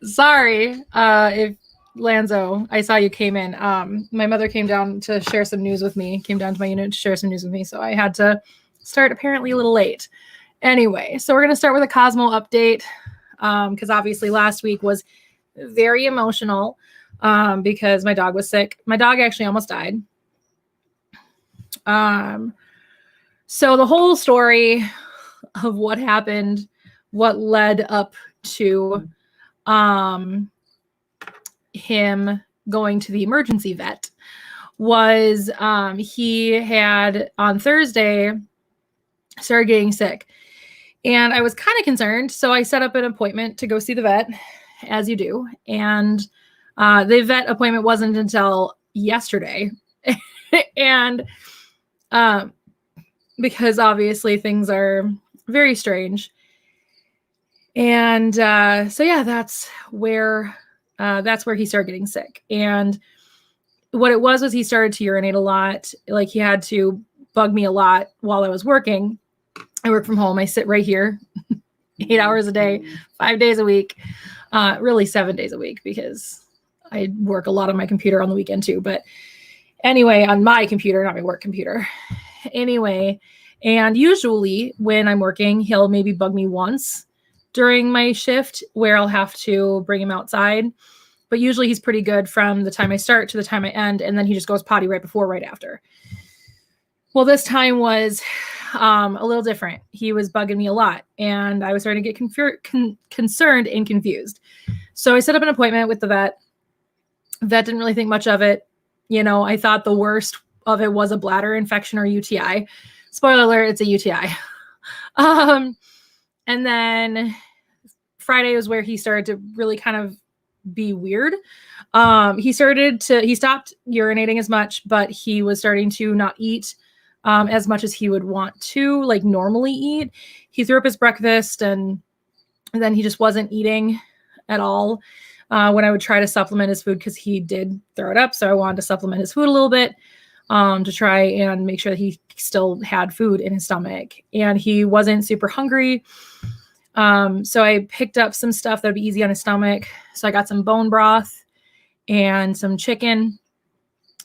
Sorry, if Lanzo, I saw you came in. My mother came down to share some news with me, came down to my unit to share some news with me, so I had to start apparently a little late. Anyway, so we're going to start with a Cosmo update, because obviously last week was very emotional, because my dog was sick. My dog actually almost died. So the whole story of what happened, what led up to him going to the emergency vet was he had on Thursday started getting sick, and I was kind of concerned, so I set up an appointment to go see the vet, as you do, and the vet appointment wasn't until yesterday. And because obviously things are very strange. And so yeah, that's where he started getting sick. And what it was he started to urinate a lot. Like, he had to bug me a lot while I was working. I work from home. I sit right here 8 hours a day, 5 days a week, really 7 days a week, because I work a lot on my computer on the weekend too. But anyway, on my computer, not my work computer. Anyway, and usually when I'm working, he'll maybe bug me once during my shift where I'll have to bring him outside. But usually he's pretty good from the time I start to the time I end, and then he just goes potty right before, right after. Well, this time was a little different. He was bugging me a lot, and I was starting to get concerned and confused. So I set up an appointment with the vet. Vet didn't really think much of it. You know, I thought the worst of it was a bladder infection or UTI. Spoiler alert, it's a UTI. And then Friday was where he started to really kind of be weird. He stopped urinating as much, but he was starting to not eat as much as he would want to, like, normally eat. He threw up his breakfast, and then he just wasn't eating at all when I would try to supplement his food, because he did throw it up. So I wanted to supplement his food a little bit to try and make sure that he still had food in his stomach. And he wasn't super hungry. So I picked up some stuff that would be easy on his stomach. So I got some bone broth and some chicken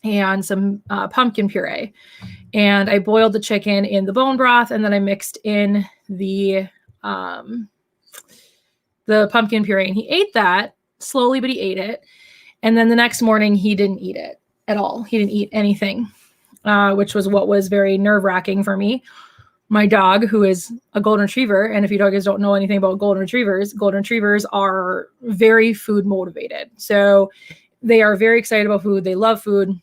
and some pumpkin puree. And I boiled the chicken in the bone broth, and then I mixed in the pumpkin puree. And he ate that slowly, but he ate it. And then the next morning, he didn't eat it at all. He didn't eat anything, which was what was very nerve-wracking for me. My dog, who is a golden retriever, and if you guys don't know anything about golden retrievers are very food motivated. So they are very excited about food. They love food.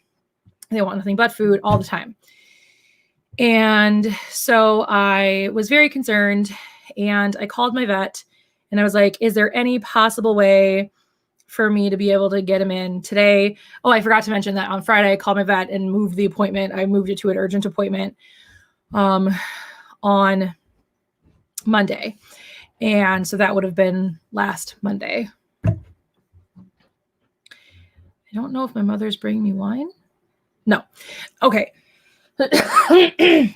They want nothing but food all the time. And so I was very concerned, and I called my vet, and I was like, is there any possible way for me to be able to get him in today? Oh, I forgot to mention that on Friday, I called my vet and moved the appointment. I moved it to an urgent appointment on Monday. And so that would have been last Monday. I don't know if my mother's bringing me wine. No. Okay.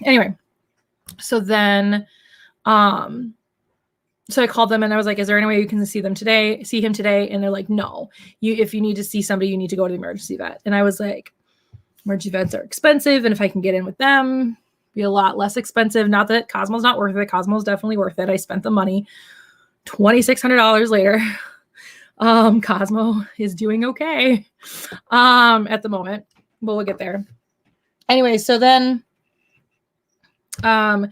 Anyway, so then, so I called them, and I was like, is there any way you can see him today? And they're like, no, if you need to see somebody, you need to go to the emergency vet. And I was like, emergency vets are expensive, and if I can get in with them, be a lot less expensive. Not that Cosmo's not worth it. Cosmo's definitely worth it. I spent the money. $2,600 later. Cosmo is doing okay at the moment, but we'll get there. Anyway, so then one of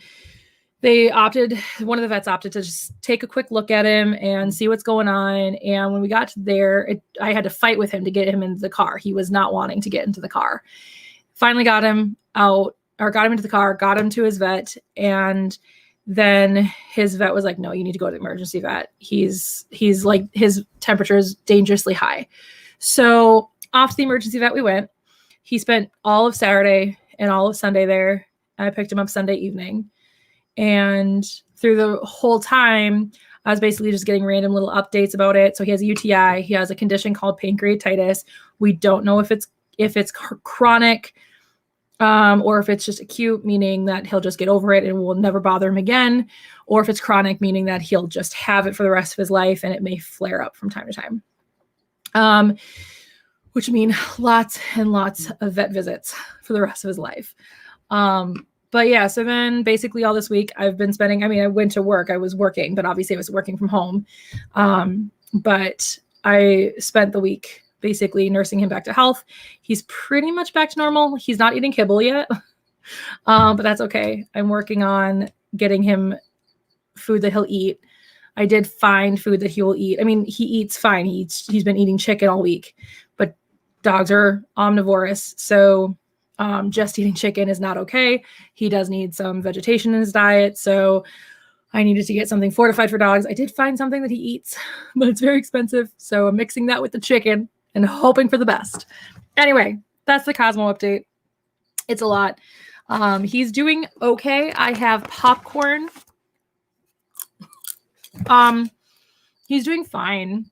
the vets opted to just take a quick look at him and see what's going on. And when we got to there, I had to fight with him to get him into the car. He was not wanting to get into the car. Finally got him out, or got him into the car, got him to his vet. And then his vet was like, no, you need to go to the emergency vet. He's like, his temperature is dangerously high. So off to the emergency vet we went. He spent all of Saturday and all of Sunday there. I picked him up Sunday evening. And through the whole time, I was basically just getting random little updates about it. So he has a UTI. He has a condition called pancreatitis. We don't know if it's chronic. Or if it's just acute, meaning that he'll just get over it and will never bother him again. Or if it's chronic, meaning that he'll just have it for the rest of his life and it may flare up from time to time. Which mean lots and lots of vet visits for the rest of his life. But yeah, so then basically all this week I've been spending, I went to work, I was working, but obviously I was working from home. But I spent the week basically nursing him back to health. He's pretty much back to normal. He's not eating kibble yet, but that's okay. I'm working on getting him food that he'll eat. I did find food that he will eat. He eats fine. He's been eating chicken all week, but dogs are omnivorous. So just eating chicken is not okay. He does need some vegetation in his diet. So I needed to get something fortified for dogs. I did find something that he eats, but it's very expensive. So I'm mixing that with the chicken and hoping for the best. Anyway, that's the Cosmo update. It's a lot. He's doing okay. I have popcorn. He's doing fine.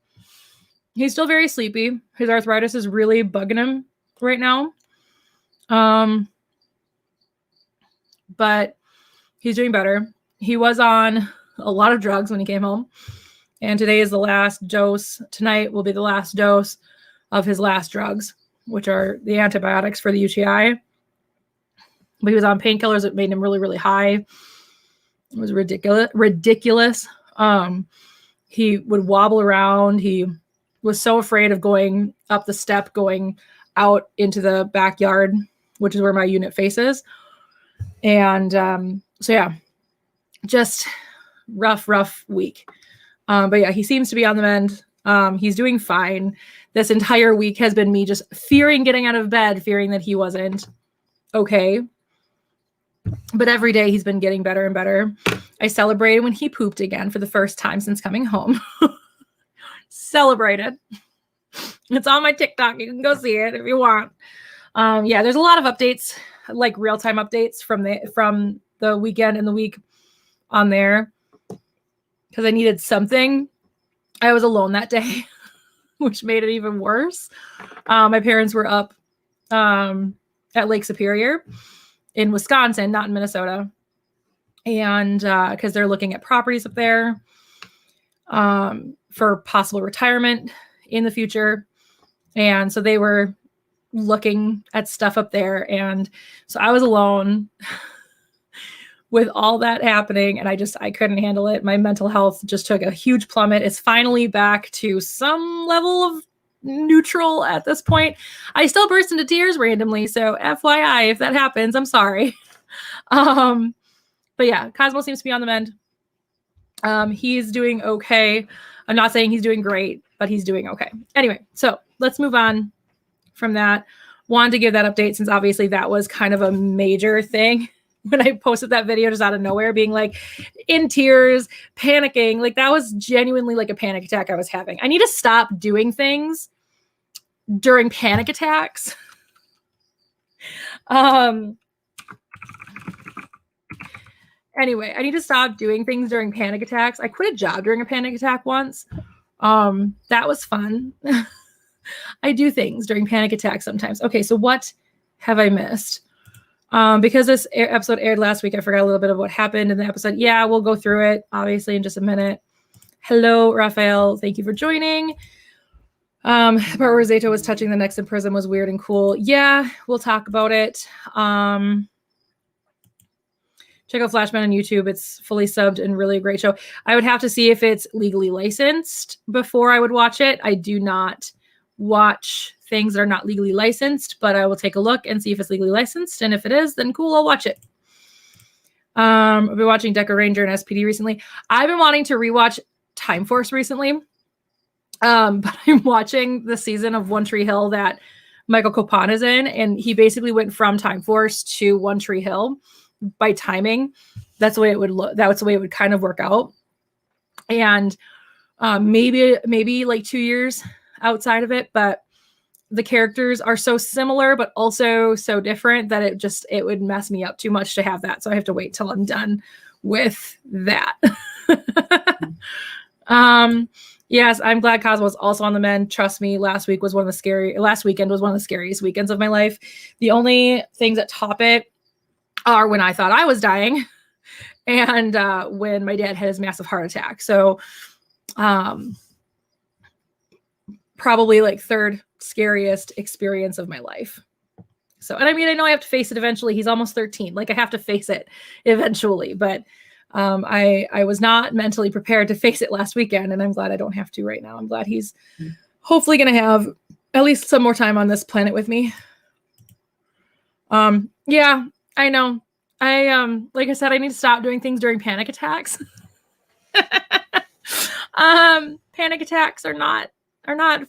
He's still very sleepy. His arthritis is really bugging him right now. But he's doing better. He was on a lot of drugs when he came home. And today is the last dose. Tonight will be the last dose of his last drugs, which are the antibiotics for the UTI. But he was on painkillers that made him really, really high. It was ridiculous. He would wobble around. He was so afraid of going up the step, going out into the backyard, which is where my unit faces. And so yeah, just rough week. But yeah, he seems to be on the mend. He's doing fine. This entire week has been me just fearing getting out of bed, fearing that he wasn't okay. But every day he's been getting better and better. I celebrated when he pooped again for the first time since coming home. Celebrated. It's on my TikTok. You can go see it if you want. Yeah, there's a lot of updates, like real-time updates from the weekend and the week on there because I needed something. I was alone that day, which made it even worse. My parents were up at Lake Superior in Wisconsin, not in Minnesota. And because they're looking at properties up there for possible retirement in the future. And so they were looking at stuff up there. And so I was alone with all that happening. And I couldn't handle it. My mental health just took a huge plummet. It's finally back to some level of neutral at this point. I still burst into tears randomly. So FYI, if that happens, I'm sorry. But yeah, Cosmo seems to be on the mend. He's doing okay. I'm not saying he's doing great, but he's doing okay. Anyway, so let's move on from that. Wanted to give that update since obviously that was kind of a major thing when I posted that video just out of nowhere, being like in tears, panicking. Like that was genuinely like a panic attack I was having. I need to stop doing things during panic attacks. Anyway, I need to stop doing things during panic attacks. I quit a job during a panic attack once. That was fun. I do things during panic attacks sometimes. Okay, so what have I missed? Because this episode aired last week, I forgot a little bit of what happened in the episode. Yeah, we'll go through it, obviously, in just a minute. Hello, Raphael. Thank you for joining. The part where Zato was touching the necks in prison was weird and cool. Yeah, we'll talk about it. Check out Flashman on YouTube. It's fully subbed and really a great show. I would have to see if it's legally licensed before I would watch it. I do not watch things that are not legally licensed, but I will take a look and see if it's legally licensed. And if it is, then cool, I'll watch it. I've been watching Deca Ranger and SPD recently. I've been wanting to rewatch Time Force recently. But I'm watching the season of One Tree Hill that Michael Copan is in, and he basically went from Time Force to One Tree Hill by timing. That's the way it would look. That's the way it would kind of work out. And maybe like 2 years outside of it, but the characters are so similar, but also so different that it would mess me up too much to have that. So I have to wait till I'm done with that. Yes, I'm glad Cosmo was also on the mend. Trust me, last weekend was one of the scariest weekends of my life. The only things that top it are when I thought I was dying and when my dad had his massive heart attack. So probably like third scariest experience of my life. So, and I mean, I know I have to face it eventually. He's almost 13. Like I have to face it eventually, but I was not mentally prepared to face it last weekend, and I'm glad I don't have to right now. I'm glad he's hopefully going to have at least some more time on this planet with me. Yeah, I know. Like I said, I need to stop doing things during panic attacks. Panic attacks are not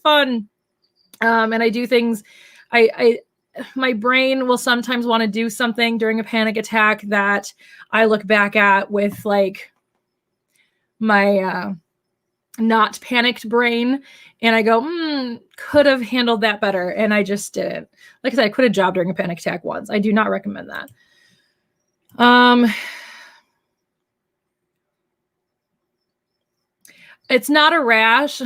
fun. And I do things, my brain will sometimes want to do something during a panic attack that I look back at with like my not panicked brain, and I go, could have handled that better, and I just didn't. Like I said, I quit a job during a panic attack once. I do not recommend that. It's not a rash.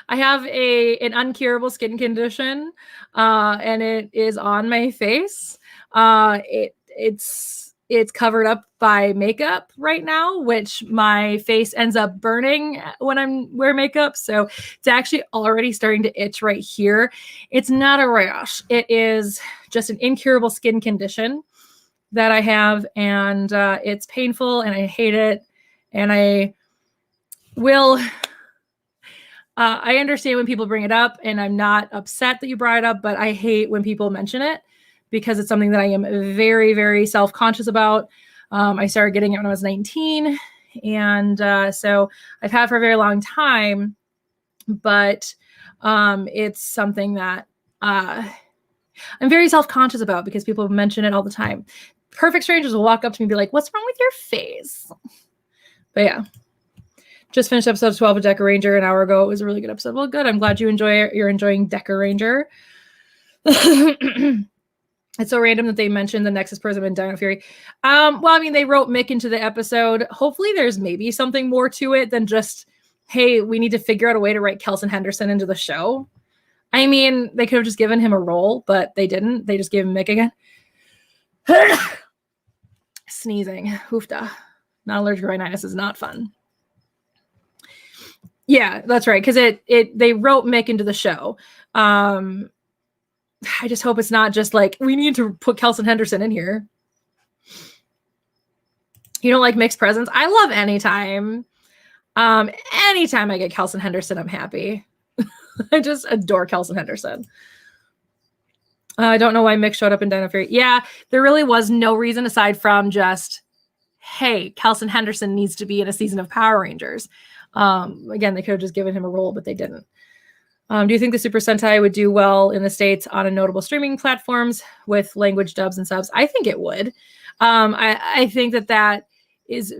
I have an uncurable skin condition, and it is on my face. It's covered up by makeup right now, which my face ends up burning when I'm wearing makeup. So it's actually already starting to itch right here. It's not a rash. It is just an incurable skin condition that I have, and it's painful, and I hate it. And I will. I understand when people bring it up, and I'm not upset that you brought it up, but I hate when people mention it because it's something that I am very, very self-conscious about. I started getting it when I was 19, and so I've had it for a very long time, but it's something that I'm very self-conscious about because people mention it all the time. Perfect strangers will walk up to me and be like, "What's wrong with your face?" But yeah. Just finished episode 12 of Deca Ranger an hour ago. It was a really good episode. Well, good. I'm glad you enjoy it. You're enjoying Deca Ranger. It's so random that they mentioned the Nexus Prism in Dino Fury. Well, I mean, they wrote Mick into the episode. Hopefully there's maybe something more to it than just, hey, we need to figure out a way to write Kelson Henderson into the show. I mean, they could have just given him a role, but they didn't. They just gave him Mick again. Sneezing. Hoofda. Non-allergic rhinitis is not fun. Yeah, that's right. Because they wrote Mick into the show. I just hope it's not just like, we need to put Kelson Henderson in here. You don't like Mick's presence? I love anytime. Anytime I get Kelson Henderson, I'm happy. I just adore Kelson Henderson. I don't know why Mick showed up in Dino Fury. Yeah, there really was no reason aside from just, hey, Kelson Henderson needs to be in a season of Power Rangers. Again, they could have just given him a role, but they didn't. Do you think the Super Sentai would do well in the States on a notable streaming platforms with language dubs and subs? I think it would. I think that is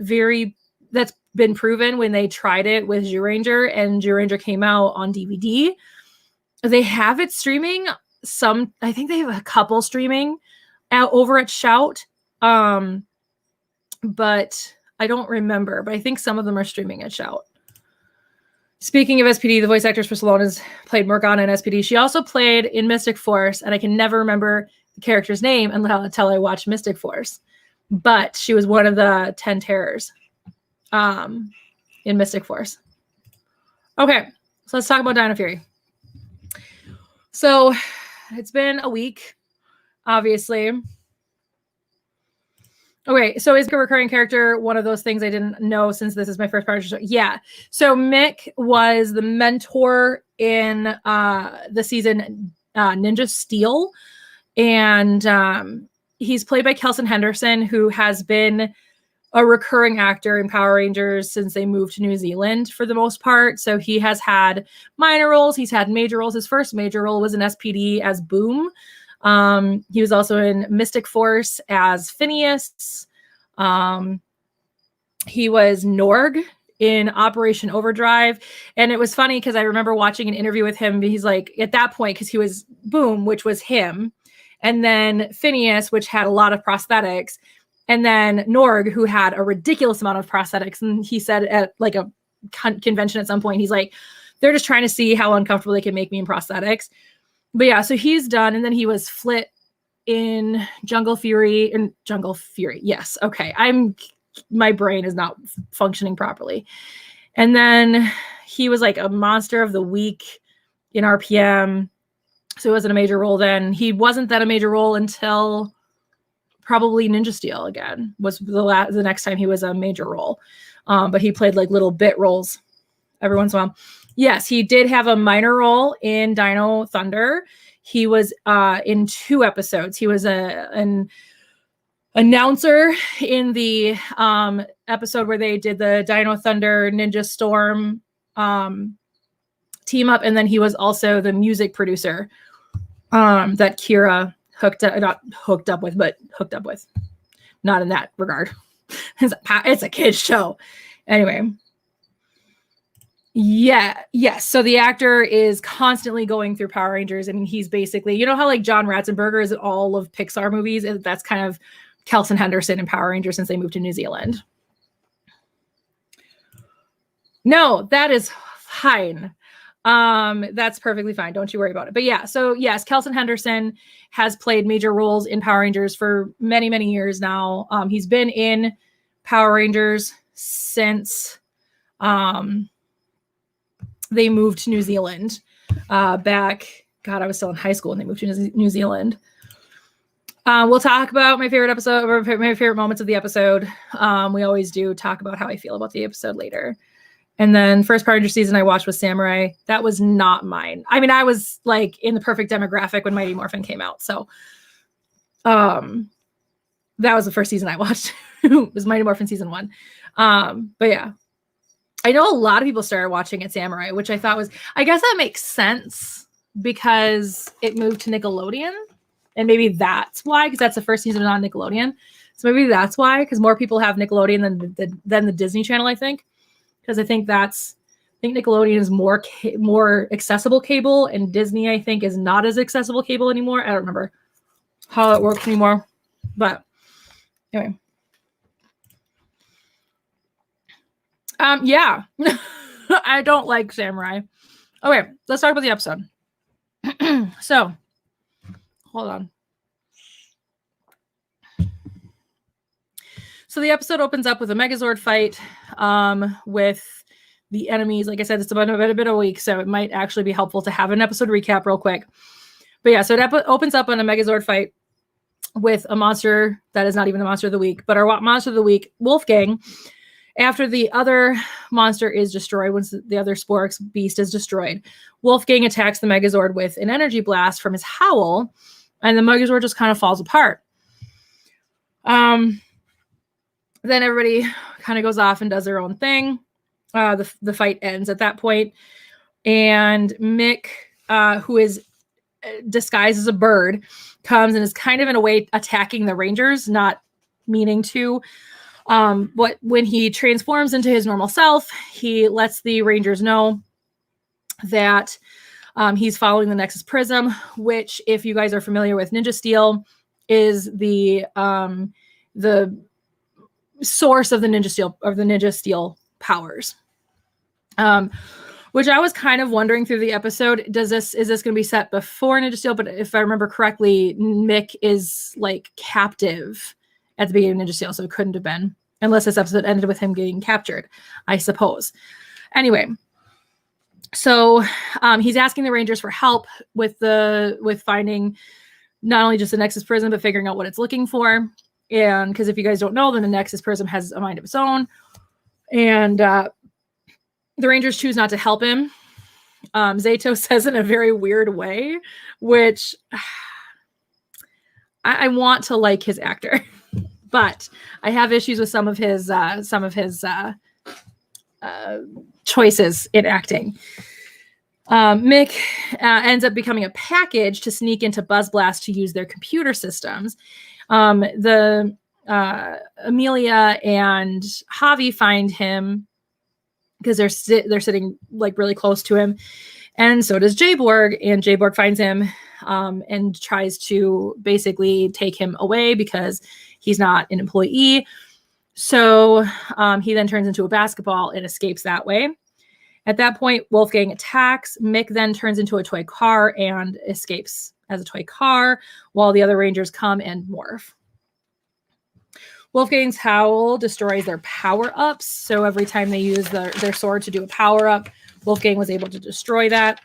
that's been proven when they tried it with Zyuranger, and Zyuranger came out on DVD. They have it streaming. I think they have a couple streaming over at Shout. But I don't remember, but I think some of them are streaming at Shout. Speaking of SPD, the voice actress for Salon has played Morgana in SPD. She also played in Mystic Force, and I can never remember the character's name until I watched Mystic Force. But she was one of the 10 terrors in Mystic Force. Okay, so let's talk about Dino Fury. So it's been a week, obviously. Okay, so is a recurring character one of those things I didn't know since this is my first Power Rangers show? Yeah. So Mick was the mentor in the season Ninja Steel, and he's played by Kelson Henderson, who has been a recurring actor in Power Rangers since they moved to New Zealand for the most part. So he has had minor roles. He's had major roles. His first major role was in SPD as Boom. He was also in Mystic Force as Phineas. He was Norg in Operation Overdrive. And it was funny because I remember watching an interview with him. He's like, at that point, because he was Boom, which was him. And then Phineas, which had a lot of prosthetics. And then Norg, who had a ridiculous amount of prosthetics. And he said at like a convention at some point. He's like, they're just trying to see how uncomfortable they can make me in prosthetics. But yeah, so he's done. And then he was Flit in Jungle Fury. Yes. Okay. My brain is not functioning properly. And then he was like a Monster of the Week in RPM. So he wasn't a major role then. He wasn't that a major role until probably Ninja Steel again was the next time he was a major role. But he played like little bit roles every once in a while. Yes, he did have a minor role in Dino Thunder. He was in 2 episodes. He was an announcer in the episode where they did the Dino Thunder Ninja Storm team up. And then he was also the music producer that Kira hooked up with. Not in that regard. It's a kid's show. Anyway. Yes. So the actor is constantly going through Power Rangers. I mean, he's basically, you know how like John Ratzenberger is in all of Pixar movies? That's kind of Kelson Henderson in Power Rangers since they moved to New Zealand. No, that is fine. That's perfectly fine. Don't you worry about it. But yeah, so yes, Kelson Henderson has played major roles in Power Rangers for many, many years now. He's been in Power Rangers since they moved to New Zealand back. God, I was still in high school when they moved to New Zealand. We'll talk about my favorite episode or my favorite moments of the episode. We always do talk about how I feel about the episode later. And then first Power Ranger season I watched was Samurai. That was not mine. I mean, I was like in the perfect demographic when Mighty Morphin came out. So that was the first season I watched. It was Mighty Morphin season 1. But yeah. I know a lot of people started watching it Samurai, which I thought was, I guess that makes sense because it moved to Nickelodeon. And maybe that's why, because that's the first season on Nickelodeon. So maybe that's why, because more people have Nickelodeon than the Disney Channel, I think. Because I think Nickelodeon is more accessible cable, and Disney, I think, is not as accessible cable anymore. I don't remember how it works anymore. But anyway. Yeah. I don't like Samurai. Okay, let's talk about the episode. So, hold on. So the episode opens up with a Megazord fight with the enemies. Like I said, it's about a bit of a week, so it might actually be helpful to have an episode recap real quick. But yeah, so it opens up on a Megazord fight with a monster that is not even a monster of the week, but our monster of the week, Wolfgang. After the other monster is destroyed, once the other Sporix beast is destroyed, Wolfgang attacks the Megazord with an energy blast from his howl, and the Megazord just kind of falls apart. Then everybody kind of goes off and does their own thing. The fight ends at that point, and Mick, who is disguised as a bird, comes and is kind of in a way attacking the Rangers, not meaning to. But when he transforms into his normal self, he lets the Rangers know that he's following the Nexus Prism, which, if you guys are familiar with Ninja Steel, is the source of the Ninja Steel powers. Which I was kind of wondering through the episode, is this going to be set before Ninja Steel? But if I remember correctly, Mick is like captive at the beginning of Ninja Steel, so it couldn't have been, unless this episode ended with him getting captured, I suppose. Anyway, so he's asking the Rangers for help with finding not only just the Nexus Prism, but figuring out what it's looking for. And because if you guys don't know, then the Nexus Prism has a mind of its own. And the Rangers choose not to help him. Zato says in a very weird way, which I want to like his actor, but I have issues with some of his choices in acting. Mick ends up becoming a package to sneak into Buzz Blast to use their computer systems. Amelia and Javi find him because they're sitting like really close to him, and so does J-Borg. And J-Borg finds him and tries to basically take him away because he's not an employee. So he then turns into a basketball and escapes that way. At that point, Wolfgang attacks. Mick then turns into a toy car and escapes as a toy car while the other Rangers come and morph. Wolfgang's howl destroys their power-ups. So every time they use their sword to do a power-up, Wolfgang was able to destroy that.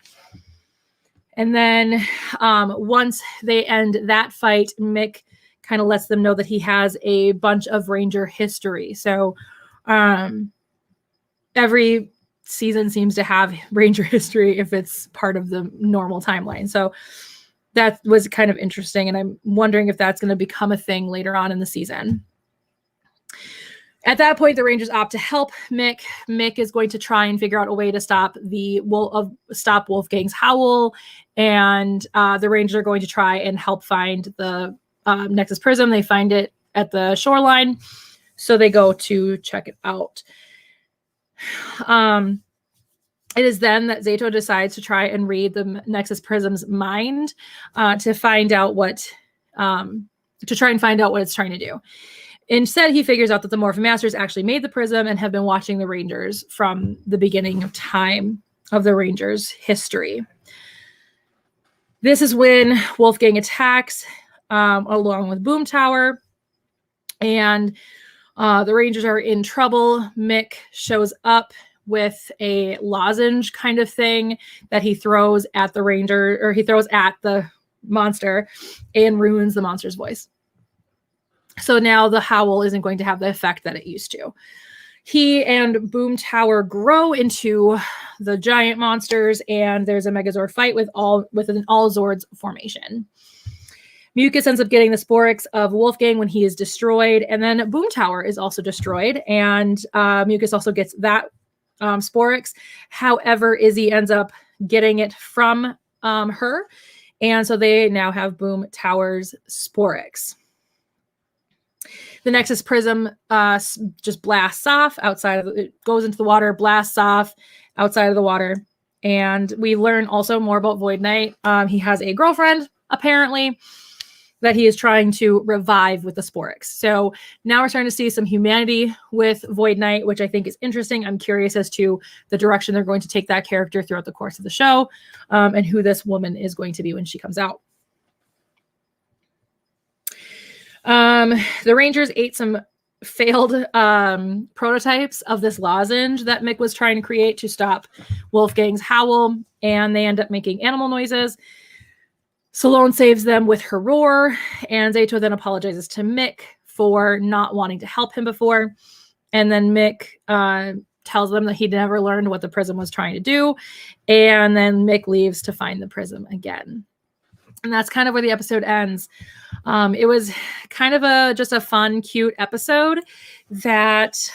And then once they end that fight, Mick kind of lets them know that he has a bunch of Ranger history. So every season seems to have Ranger history if it's part of the normal timeline. So that was kind of interesting. And I'm wondering if that's going to become a thing later on in the season. At that point, the Rangers opt to help Mick. Mick is going to try and figure out a way to stop Wolfgang's howl, and the Rangers are going to try and help find the Nexus Prism. They find it at the shoreline, so they go to check it out. It is then that Zato decides to try and read the Nexus Prism's mind to find out what it's trying to do. Instead, he figures out that the Morphin Masters actually made the prism and have been watching the Rangers from the beginning of time of the Rangers' history. This is when Wolfgang attacks along with Boom Tower, and the Rangers are in trouble. Mick shows up with a lozenge kind of thing that he throws at the Ranger, or he throws at the monster, and ruins the monster's voice. So now the howl isn't going to have the effect that it used to. He and Boom Tower grow into the giant monsters, and there's a Megazord fight with an all Zords formation. Mucus ends up getting the Sporix of Wolfgang when he is destroyed, and then Boom Tower is also destroyed, and Mucus also gets that Sporix. However, Izzy ends up getting it from her, and so they now have Boom Tower's Sporix. The Nexus Prism just blasts off it goes into the water, blasts off outside of the water. And we learn also more about Void Knight. He has a girlfriend, apparently, that he is trying to revive with the Sporix. So now we're starting to see some humanity with Void Knight, which I think is interesting. I'm curious as to the direction they're going to take that character throughout the course of the show, and who this woman is going to be when she comes out. The Rangers ate some failed prototypes of this lozenge that Mick was trying to create to stop Wolfgang's howl, and they end up making animal noises. Salone saves them with her roar, and Zato then apologizes to Mick for not wanting to help him before. And then Mick tells them that he never learned what the prism was trying to do, and then Mick leaves to find the prism again. And that's kind of where the episode ends. It was kind of just a fun, cute episode that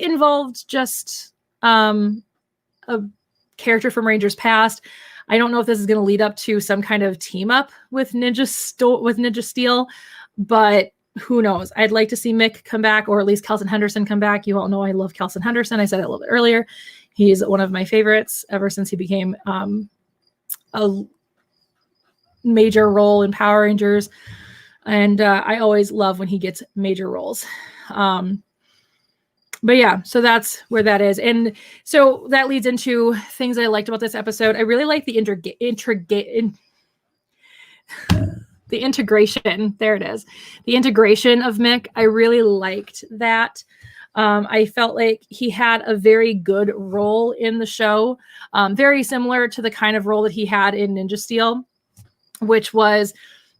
involved just a character from Rangers past. I don't know if this is going to lead up to some kind of team up with Ninja Steel, but who knows? I'd like to see Mick come back, or at least Kelson Henderson come back. You all know I love Kelson Henderson. I said it a little bit earlier. He's one of my favorites ever since he became a major role in Power Rangers. And I always love when he gets major roles. But yeah, so that's where that is. And so that leads into things I liked about this episode. I really like the integration. There it is. The integration of Mick. I really liked that. I felt like he had a very good role in the show. Very similar to the kind of role that he had in Ninja Steel, which was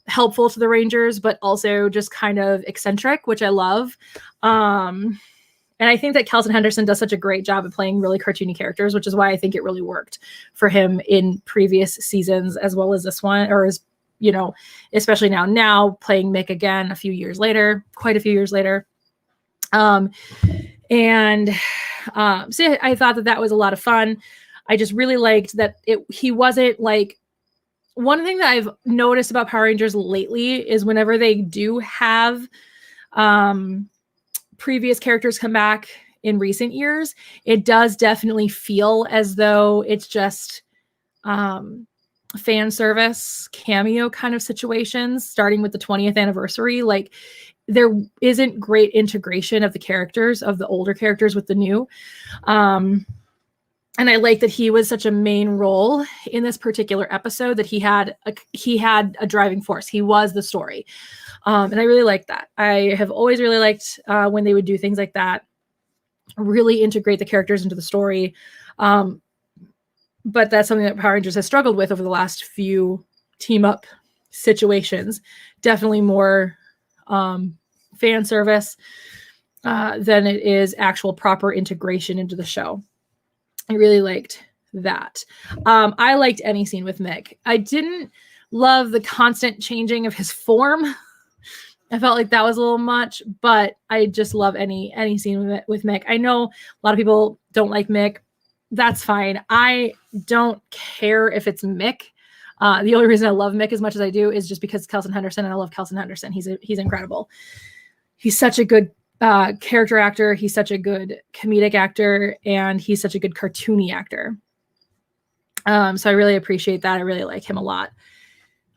helpful to the Rangers, but also just kind of eccentric, which I love. And I think that Kelson Henderson does such a great job of playing really cartoony characters, which is why I think it really worked for him in previous seasons, as well as this one, or as especially now playing Mick again quite a few years later. So I thought that was a lot of fun. I just really liked that he wasn't like, one thing that I've noticed about Power Rangers lately is whenever they do have previous characters come back in recent years, it does definitely feel as though it's just fan service cameo kind of situations, starting with the 20th anniversary. Like, there isn't great integration of the characters, of the older characters with the new. And I like that he was such a main role in this particular episode, that he had a driving force. He was the story. And I really like that. I have always really liked when they would do things like that, really integrate the characters into the story. But that's something that Power Rangers has struggled with over the last few team up situations. Definitely more fan service than it is actual proper integration into the show. I really liked that. I liked any scene with Mick. I didn't love the constant changing of his form. I felt like that was a little much, but I just love any scene with Mick. I know a lot of people don't like Mick. That's fine. I don't care if it's Mick. The only reason I love Mick as much as I do is just because Kelson Henderson, and I love Kelson Henderson. He's incredible. He's such a good character actor. He's such a good comedic actor, and he's such a good cartoony actor. So I really appreciate that. I really like him a lot.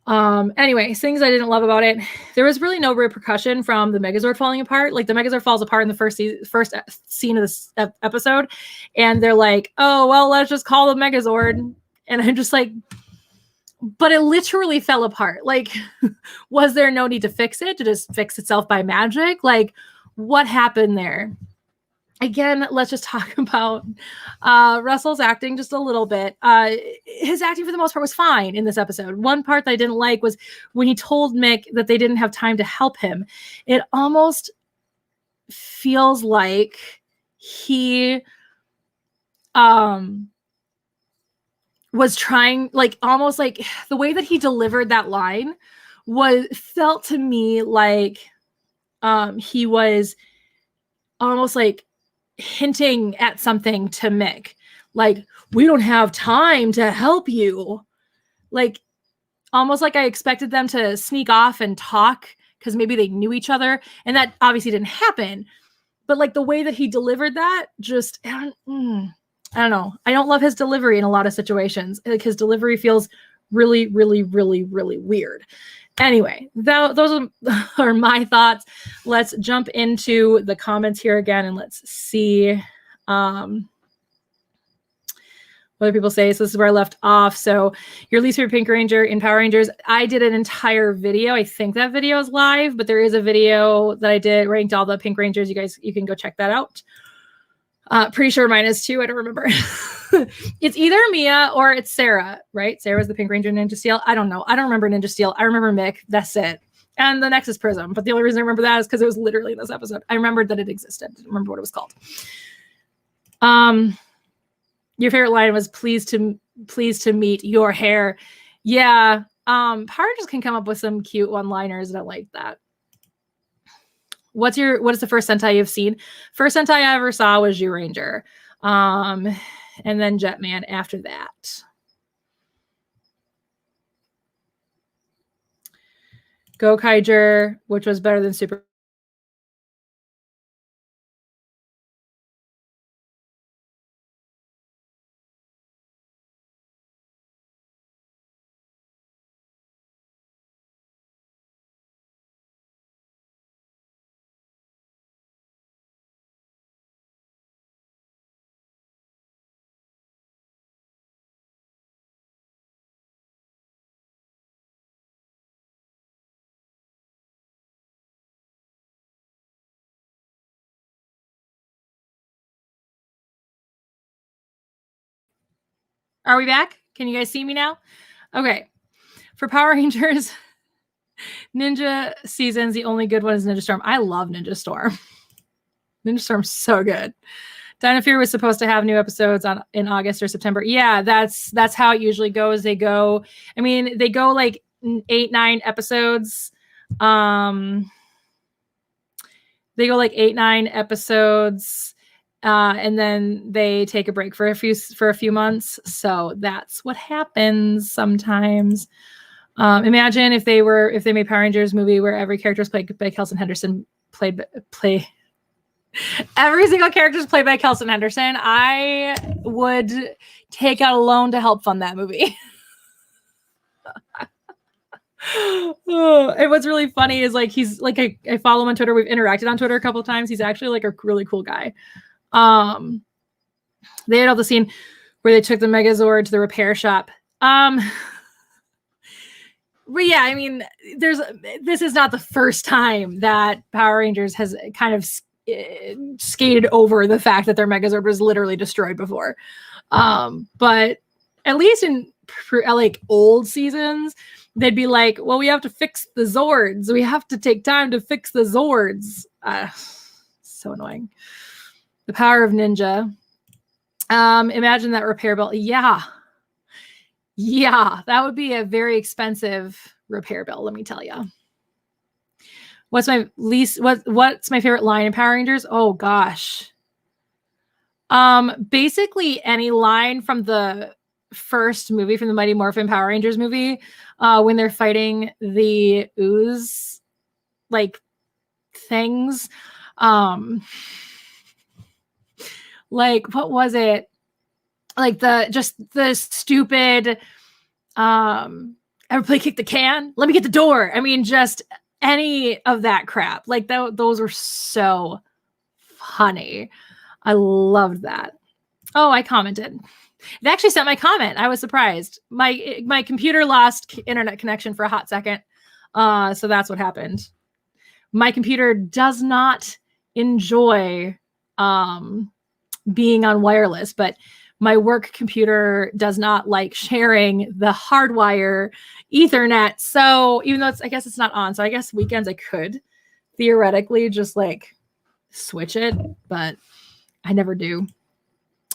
Anyway, things I didn't love about it. There was really no repercussion from the Megazord falling apart. Like, the Megazord falls apart in the first scene of this episode, and they're like, oh, well, let's just call the Megazord. And I'm just like, but it literally fell apart. Like, was there no need to fix it, to just fix itself by magic? Like, what happened there? Again, let's just talk about Russell's acting just a little bit. His acting for the most part was fine in this episode. One part that I didn't like was when he told Mick that they didn't have time to help him. It almost feels like he was trying, like, almost like the way that he delivered that line felt to me like he was almost like hinting at something to Mick, like, we don't have time to help you. Like, almost like I expected them to sneak off and talk because maybe they knew each other, and that obviously didn't happen. But like, the way that he delivered that, just I don't know. I don't love his delivery in a lot of situations. Like, his delivery feels really, really, really, really weird. Anyway, those are my thoughts. Let's jump into the comments here again, and let's see what people say. So this is where I left off. So, your least favorite Pink Ranger in Power Rangers. I did an entire video. I think that video is live, but there is a video that I did ranked all the Pink Rangers. You can go check that out. Pretty sure mine is too. I don't remember. It's either Mia or it's Sarah, right? Sarah's the Pink Ranger in Ninja Steel. I don't know. I don't remember Ninja Steel. I remember Mick. That's it. And the Nexus Prism. But the only reason I remember that is because it was literally in this episode. I remembered that it existed. I didn't remember what it was called. Your favorite line was pleased to meet your hair. Yeah. Power Rangers can come up with some cute one-liners, and I like that. What is the first Sentai you've seen? First Sentai I ever saw was Zyuranger. And then Jetman after that. Gokaiger, which was better than Super. Are we back? Can you guys see me now? Okay. For Power Rangers Ninja seasons, the only good one is Ninja Storm. I love Ninja Storm. Ninja Storm's so good. Dino Fury was supposed to have new episodes in August or September. Yeah, that's how it usually goes. They go like 8-9 episodes. They go like 8-9 episodes. And then they take a break for a few months. So that's what happens sometimes. Imagine if they made Power Rangers movie where every character is played by Kelson Henderson, every single character is played by Kelson Henderson. I would take out a loan to help fund that movie. Oh, and what's really funny is like he's like I follow him on Twitter. We've interacted on Twitter a couple of times. He's actually like a really cool guy. They had all the scene where they took the Megazord to the repair shop. But yeah, I mean, this is not the first time that Power Rangers has kind of skated over the fact that their Megazord was literally destroyed before. But at least in like old seasons, they'd be like, well, we have to fix the Zords. We have to take time to fix the Zords. So annoying. The power of ninja. Imagine that repair bill. Yeah, that would be a very expensive repair bill, let me tell you. What's my favorite line in Power Rangers? Oh gosh. Basically any line from the first movie, from the Mighty Morphin Power Rangers movie, when they're fighting the ooze like things. Like what was it? Like the stupid everybody kick the can, let me get the door. I mean, just any of that crap. Like those were so funny. I loved that. Oh, I commented. It actually sent my comment. I was surprised. My computer lost internet connection for a hot second. So that's what happened. My computer does not enjoy being on wireless, but my work computer does not like sharing the hardwire Ethernet. So even though I guess it's not on, so I guess weekends I could theoretically just like switch it, but I never do.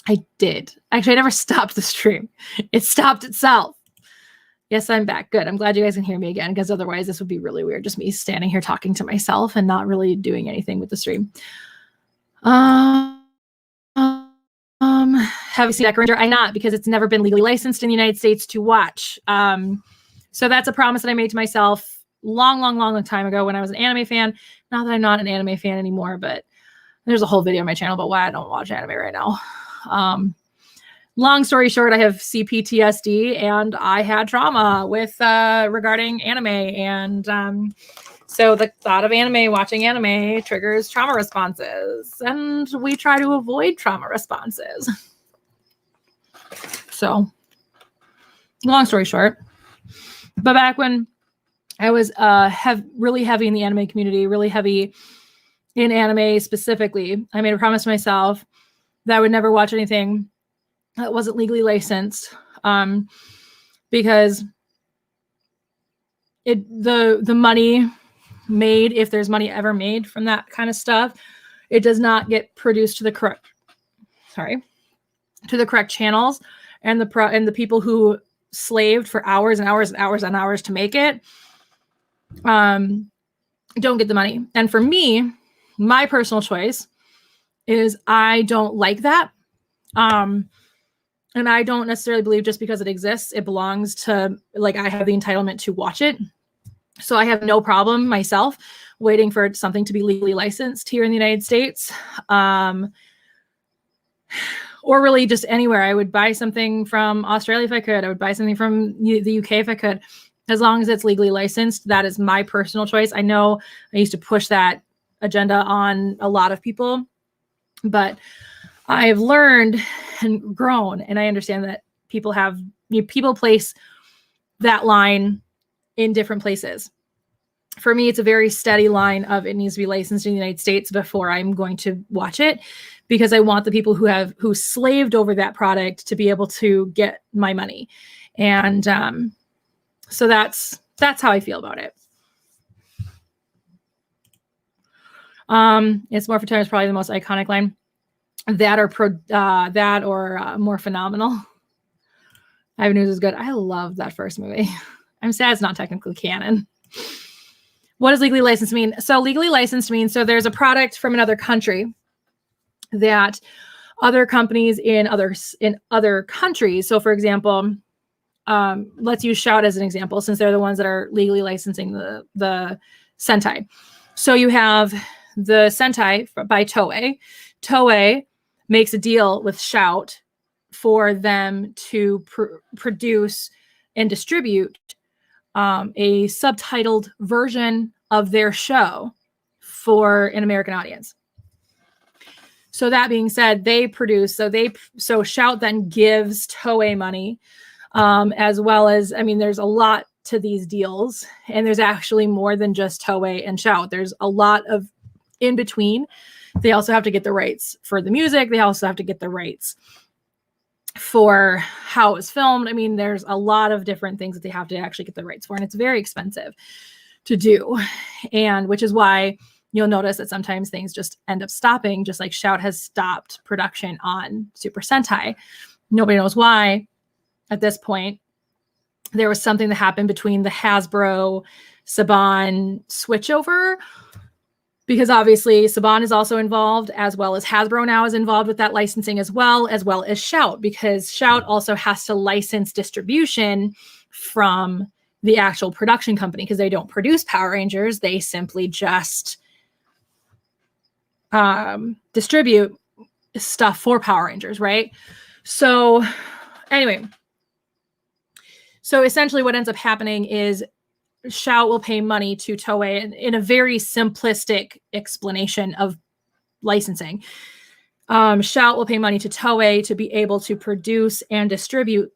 I did. Actually, I never stopped the stream. It stopped itself. Yes, I'm back. Good. I'm glad you guys can hear me again, because otherwise this would be really weird. Just me standing here talking to myself and not really doing anything with the stream. Have you seen Deck Ranger? I'm not, because it's never been legally licensed in the United States to watch. So that's a promise that I made to myself long time ago when I was an anime fan. Not that I'm not an anime fan anymore, but there's a whole video on my channel about why I don't watch anime right now. Long story short, I have CPTSD and I had trauma with regarding anime, and so the thought of watching anime triggers trauma responses, and we try to avoid trauma responses. So, long story short, but back when I was really heavy in the anime community, really heavy in anime specifically, I made a promise to myself that I would never watch anything that wasn't legally licensed, because the money made, if there's money ever made from that kind of stuff, it does not get produced to the correct channels, and the people who slaved for hours and hours and hours and hours to make it don't get the money. And for me, my personal choice is I don't like that. And I don't necessarily believe just because it exists, it belongs to, like, I have the entitlement to watch it. So I have no problem myself waiting for something to be legally licensed here in the United States. Or really just anywhere. I would buy something from Australia if I could. I would buy something from the UK if I could, as long as it's legally licensed. That is my personal choice. I know I used to push that agenda on a lot of people, but I've learned and grown, and I understand that people place that line in different places. For me, it's a very steady line of it needs to be licensed in the United States before I'm going to watch it, because I want the people who slaved over that product to be able to get my money. And so that's how I feel about it. It's more for time is probably the most iconic line. That or more phenomenal. I have news is good. I love that first movie. I'm sad it's not technically canon. What does legally licensed mean? So legally licensed means, so there's a product from another country that other companies in other countries. So for example, let's use Shout as an example, since they're the ones that are legally licensing the Sentai. So you have the Sentai by Toei. Toei makes a deal with Shout for them to produce and distribute a subtitled version of their show for an American audience. So that being said, they produce, so Shout then gives Toei money, as well as, I mean, there's a lot to these deals, and there's actually more than just Toei and Shout. There's a lot of in between. They also have to get the rights for the music. They also have to get the rights for how it was filmed. I mean, there's a lot of different things that they have to actually get the rights for, and it's very expensive to do. And which is why you'll notice that sometimes things just end up stopping, just like Shout has stopped production on Super Sentai. Nobody knows why at this point. There was something that happened between the Hasbro Saban switchover, because obviously Saban is also involved, as well as Hasbro now is involved with that licensing as well as Shout, because Shout also has to license distribution from the actual production company, because they don't produce Power Rangers. They simply just distribute stuff for Power Rangers, right? So anyway, so essentially what ends up happening is Shout will pay money to Toei in a very simplistic explanation of licensing. Shout will pay money to Toei to be able to produce and distribute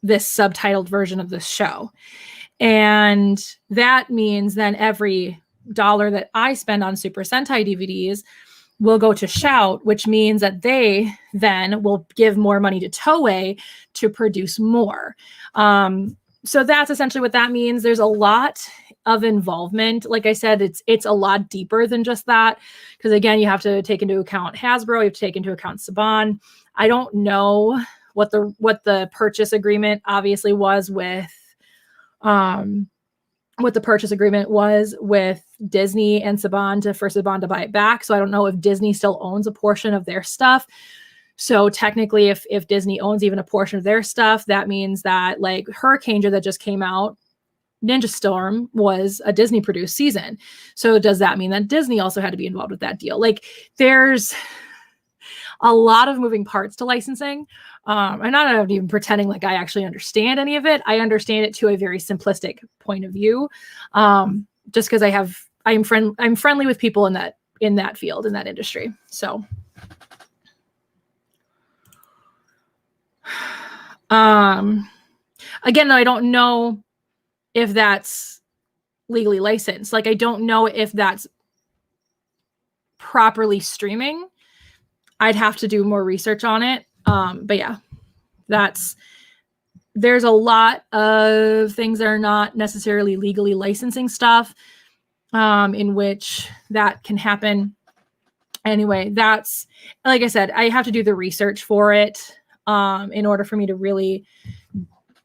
this subtitled version of the show. And that means then every dollar that I spend on Super Sentai DVDs will go to Shout, which means that they then will give more money to Toei to produce more. So that's essentially what that means. There's a lot of involvement. Like I said, it's a lot deeper than just that, because again, you have to take into account Hasbro, you have to take into account Saban. I don't know what the purchase agreement obviously was with what the purchase agreement was with Disney and Saban for Saban to buy it back. So I don't know if Disney still owns a portion of their stuff. So technically, if Disney owns even a portion of their stuff, that means that like Hurricane that just came out, Ninja Storm was a Disney produced season. So does that mean that Disney also had to be involved with that deal? Like there's a lot of moving parts to licensing. I'm not even pretending like I actually understand any of it. I understand it to a very simplistic point of view. Just because I'm friendly with people in that field, in that industry. So again, though, I don't know if that's legally licensed. Like, I don't know if that's properly streaming. I'd have to do more research on it. But yeah, there's a lot of things that are not necessarily legally licensing stuff, in which that can happen. Anyway, that's, like I said, I have to do the research for it, in order for me to really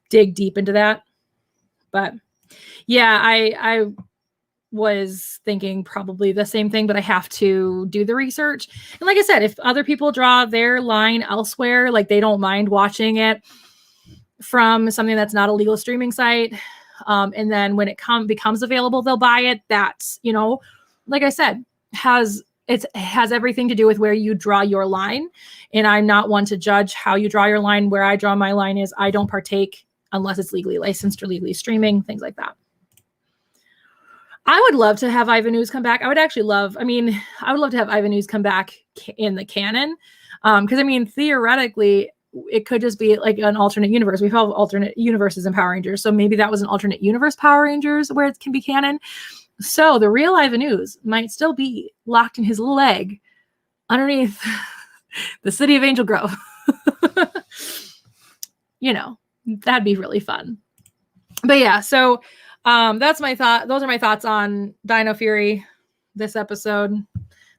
dig deep into that. But yeah, I was thinking probably the same thing, but I have to do the research. And like I said, if other people draw their line elsewhere, like they don't mind watching it from something that's not a legal streaming site, and then when it becomes available, they'll buy it. That's, like I said, it has everything to do with where you draw your line. And I'm not one to judge how you draw your line. Where I draw my line is I don't partake unless it's legally licensed or legally streaming, things like that. I would love to have Ivan Ooze come back. I would love to have Ivan Ooze come back in the canon. Because, I mean, theoretically, it could just be like an alternate universe. We have alternate universes in Power Rangers. So maybe that was an alternate universe Power Rangers where it can be canon. So the real Ivan Ooze might still be locked in his little egg underneath the city of Angel Grove. That'd be really fun. But yeah, so that's my thought. Those are my thoughts on Dino Fury, this episode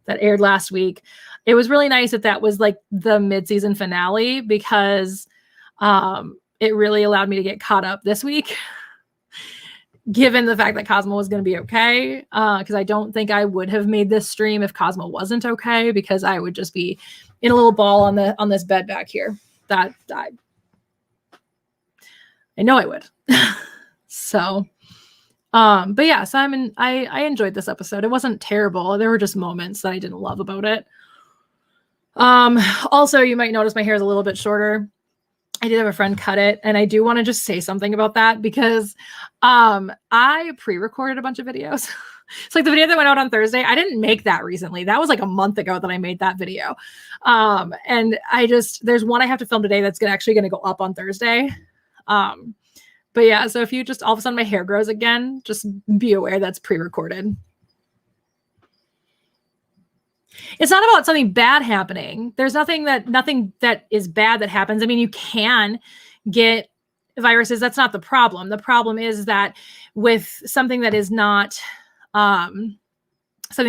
that aired last week. It was really nice that was like the mid-season finale, because it really allowed me to get caught up this week, given the fact that Cosmo was going to be okay. Because I don't think I would have made this stream if Cosmo wasn't okay, because I would just be in a little ball on this bed back here. That I know I would. So, but yeah, Simon, I enjoyed this episode. It wasn't terrible. There were just moments that I didn't love about it. Also, you might notice my hair is a little bit shorter. I did have a friend cut it, and I do want to just say something about that because I pre-recorded a bunch of videos. It's like the video that went out on Thursday. I didn't make that recently. That was like a month ago that I made that video. And there's one I have to film today that's actually going to go up on Thursday. But yeah, so if you just all of a sudden my hair grows again, just be aware that's pre-recorded. It's not about something bad happening. There's nothing that is bad that happens. I mean, you can get viruses. That's not the problem. The problem is that with something that is not something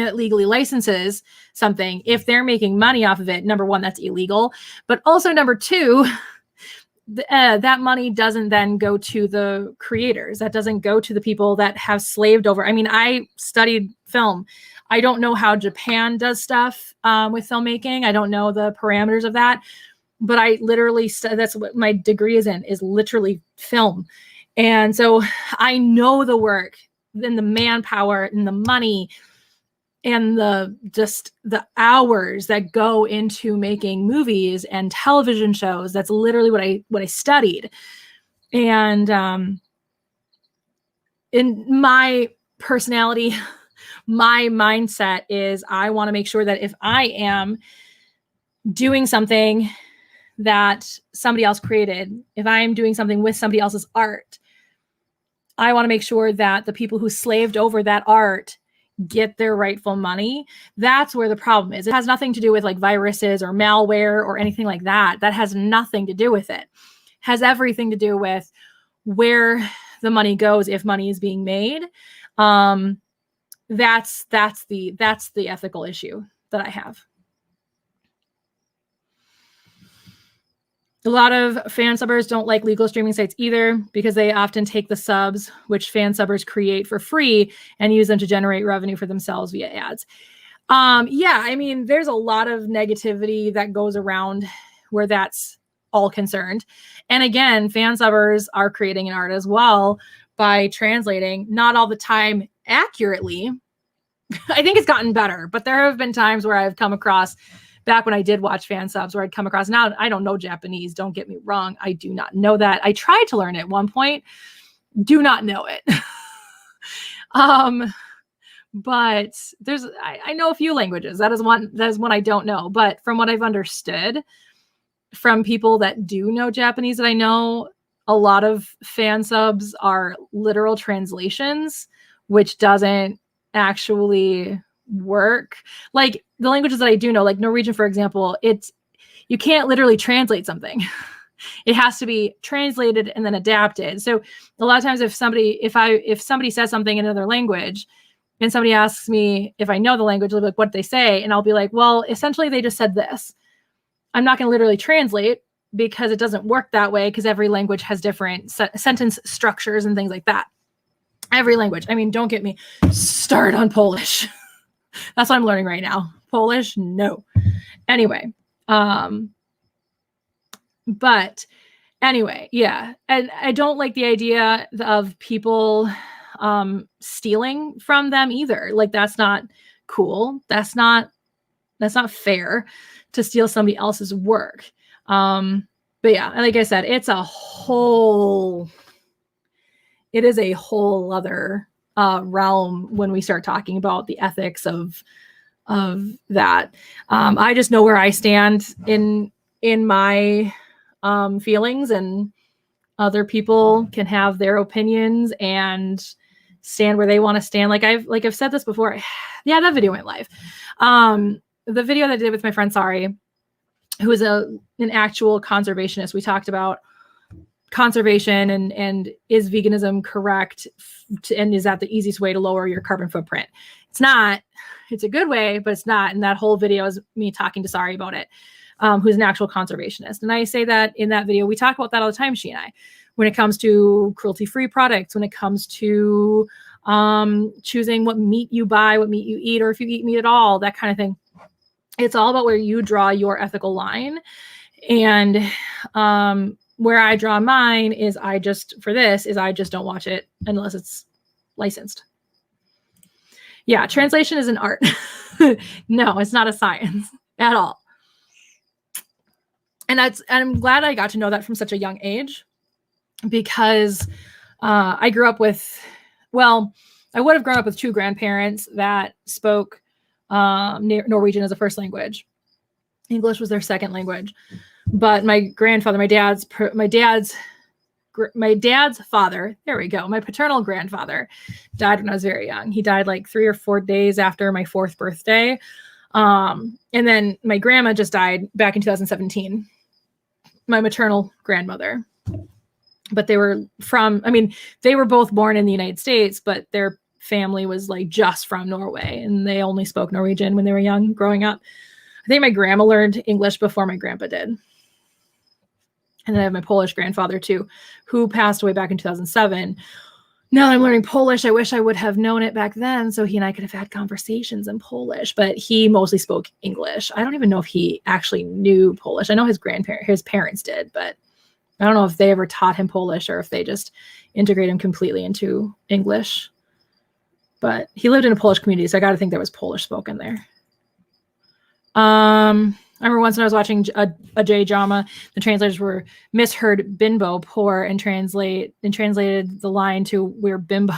that legally licenses something, if they're making money off of it, number one, that's illegal. But also number two, that money doesn't then go to the creators. That doesn't go to the people that have slaved over. I mean, I studied film. I don't know how Japan does stuff with filmmaking. I don't know the parameters of that, but I literally, that's what my degree is in, is literally film. And so I know the work and the manpower and the money and the hours that go into making movies and television shows. That's literally what I studied. And in my personality, my mindset is I want to make sure that if I am doing something that somebody else created, if I am doing something with somebody else's art, I want to make sure that the people who slaved over that art get their rightful money. That's where the problem is. It has nothing to do with like viruses or malware or anything like that. That has nothing to do with it. It has everything to do with where the money goes if money is being made. That's the ethical issue that I have. A lot of fan subbers don't like legal streaming sites either because they often take the subs, which fan subbers create for free, and use them to generate revenue for themselves via ads. Yeah, I mean, there's a lot of negativity that goes around where that's all concerned. And again, fan subbers are creating an art as well by translating, not all the time accurately. I think it's gotten better, but there have been times where I've come across, back when I did watch fan subs, where I'd come across, now I don't know Japanese, don't get me wrong. I do not know that. I tried to learn it at one point, do not know it. But I know a few languages. That is one I don't know. But from what I've understood from people that do know Japanese that I know, a lot of fan subs are literal translations, which doesn't actually work. Like the languages that I do know, like Norwegian, for example, you can't literally translate something. It has to be translated and then adapted. So a lot of times if somebody says something in another language and somebody asks me if I know the language, they'll be like, what did they say? And I'll be like, well, essentially they just said this. I'm not going to literally translate because it doesn't work that way, because every language has different sentence structures and things like that. Every language. I mean, don't get me started on Polish. That's what I'm learning right now. Polish, no. Anyway, but anyway, yeah. And I don't like the idea of people stealing from them either. Like, that's not cool. That's not fair to steal somebody else's work. But yeah, like I said, it is a whole other realm when we start talking about the ethics of that. I just know where I stand in my feelings, and other people can have their opinions and stand where they want to stand. Like I've said this before. Yeah, that video went live. The video that I did with my friend Sari, who is an actual conservationist. We talked about conservation and is veganism correct, and is that the easiest way to lower your carbon footprint? It's not. It's a good way, but it's not. And that whole video is me talking to Sari about it, who's an actual conservationist. And I say that in that video, we talk about that all the time, she and I, when it comes to cruelty-free products, when it comes to choosing what meat you buy, what meat you eat, or if you eat meat at all, that kind of thing. It's all about where you draw your ethical line. And where I draw mine is I just don't watch it unless it's licensed. Yeah, translation is an art. No, it's not a science at all. And I'm glad I got to know that from such a young age, because I grew up with, well, I would have grown up with two grandparents that spoke Norwegian as a first language. English was their second language. But my grandfather, my dad's father, there we go, my paternal grandfather, died when I was very young. He died like 3 or 4 days after my 4th birthday. And then my grandma just died back in 2017, my maternal grandmother. But they were they were both born in the United States, but their family was like just from Norway, and they only spoke Norwegian when they were young, growing up. I think my grandma learned English before my grandpa did. And then I have my Polish grandfather too, who passed away back in 2007. Now that I'm learning Polish, I wish I would have known it back then, so he and I could have had conversations in Polish, but he mostly spoke English. I don't even know if he actually knew Polish. I know his parents did, but I don't know if they ever taught him Polish or if they just integrated him completely into English. But he lived in a Polish community, so I got to think there was Polish spoken there. I remember once when I was watching a J-drama, the translators were misheard bimbo poor and translated the line to we're bimbo.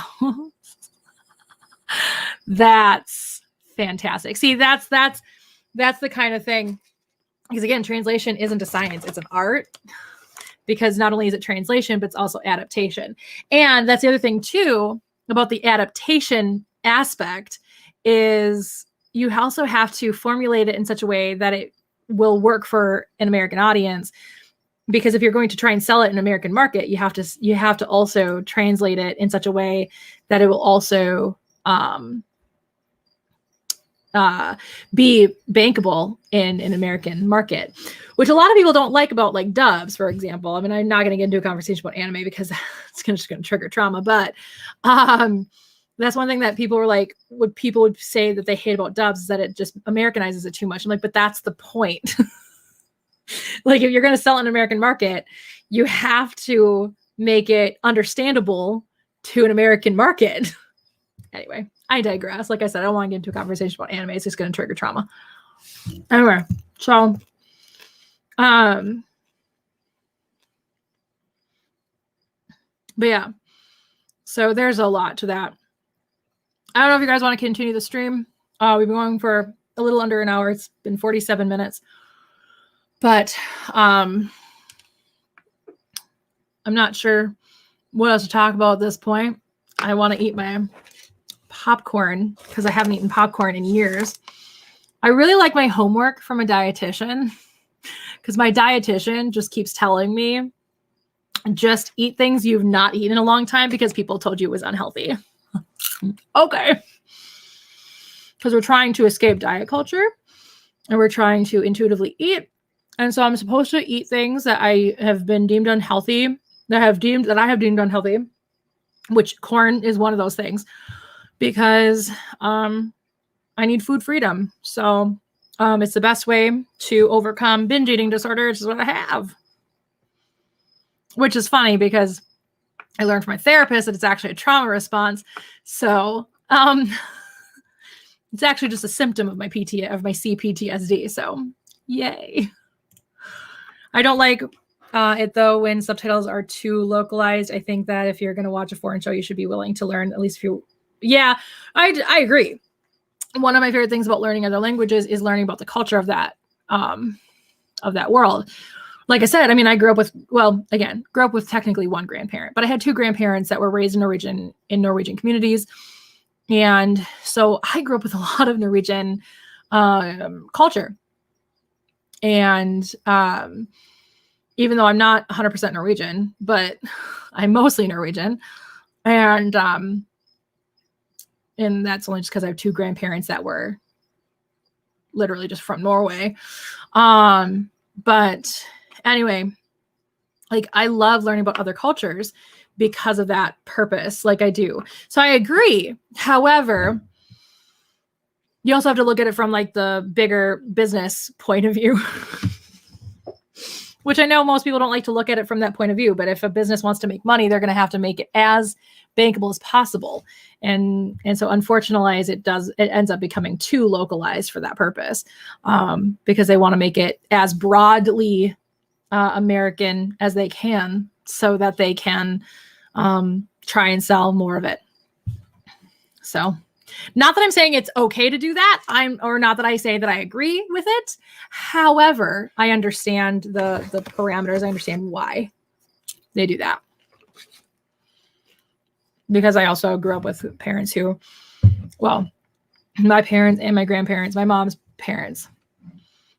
That's fantastic. See, that's the kind of thing, because again, translation isn't a science, it's an art. Because not only is it translation, but it's also adaptation. And that's the other thing too about the adaptation aspect, is you also have to formulate it in such a way that it will work for an American audience. Because if you're going to try and sell it in an American market, you have to also translate it in such a way that it will also be bankable in an American market, which a lot of people don't like about like dubs, for example. I mean, I'm not going to get into a conversation about anime because it's just going to trigger trauma, but that's one thing that people were like, what people would say that they hate about dubs is that it just Americanizes it too much. I'm like, but that's the point. Like, if you're going to sell it in an American market, you have to make it understandable to an American market. Anyway, I digress. Like I said, I don't want to get into a conversation about anime. It's just going to trigger trauma. Anyway, so, but yeah, so there's a lot to that. I don't know if you guys want to continue the stream. We've been going for a little under an hour. It's been 47 minutes, but I'm not sure what else to talk about at this point. I want to eat my popcorn because I haven't eaten popcorn in years. I really like my homework from a dietitian, because my dietitian just keeps telling me, just eat things you've not eaten in a long time because people told you it was unhealthy. Okay. Because we're trying to escape diet culture and we're trying to intuitively eat. And so I'm supposed to eat things that I have been deemed unhealthy, that I have deemed unhealthy, which corn is one of those things, because I need food freedom. So it's the best way to overcome binge eating disorder, which is what I have. Which is funny because I learned from my therapist that it's actually a trauma response. So it's actually just a symptom of my CPTSD. So yay. I don't like it though when subtitles are too localized. I think that if you're going to watch a foreign show, you should be willing to learn at least a few. Yeah, I agree. One of my favorite things about learning other languages is learning about the culture of that world. Like I said, I mean, I grew up with technically one grandparent, but I had two grandparents that were raised in Norwegian communities. And so I grew up with a lot of Norwegian culture. And even though I'm not 100% Norwegian, but I'm mostly Norwegian. And that's only just because I have two grandparents that were literally just from Norway. But anyway, like I love learning about other cultures because of that purpose, like I do. So I agree. However, you also have to look at it from like the bigger business point of view, which I know most people don't like to look at it from that point of view. But if a business wants to make money, they're going to have to make it as bankable as possible. And so unfortunately, it ends up becoming too localized for that purpose, because they want to make it as broadly American as they can so that they can try and sell more of it. So not that I'm saying it's okay to do that. Or not that I say that I agree with it. However, I understand the parameters. I understand why they do that. Because I also grew up with parents who, well, my parents and my grandparents, my mom's parents,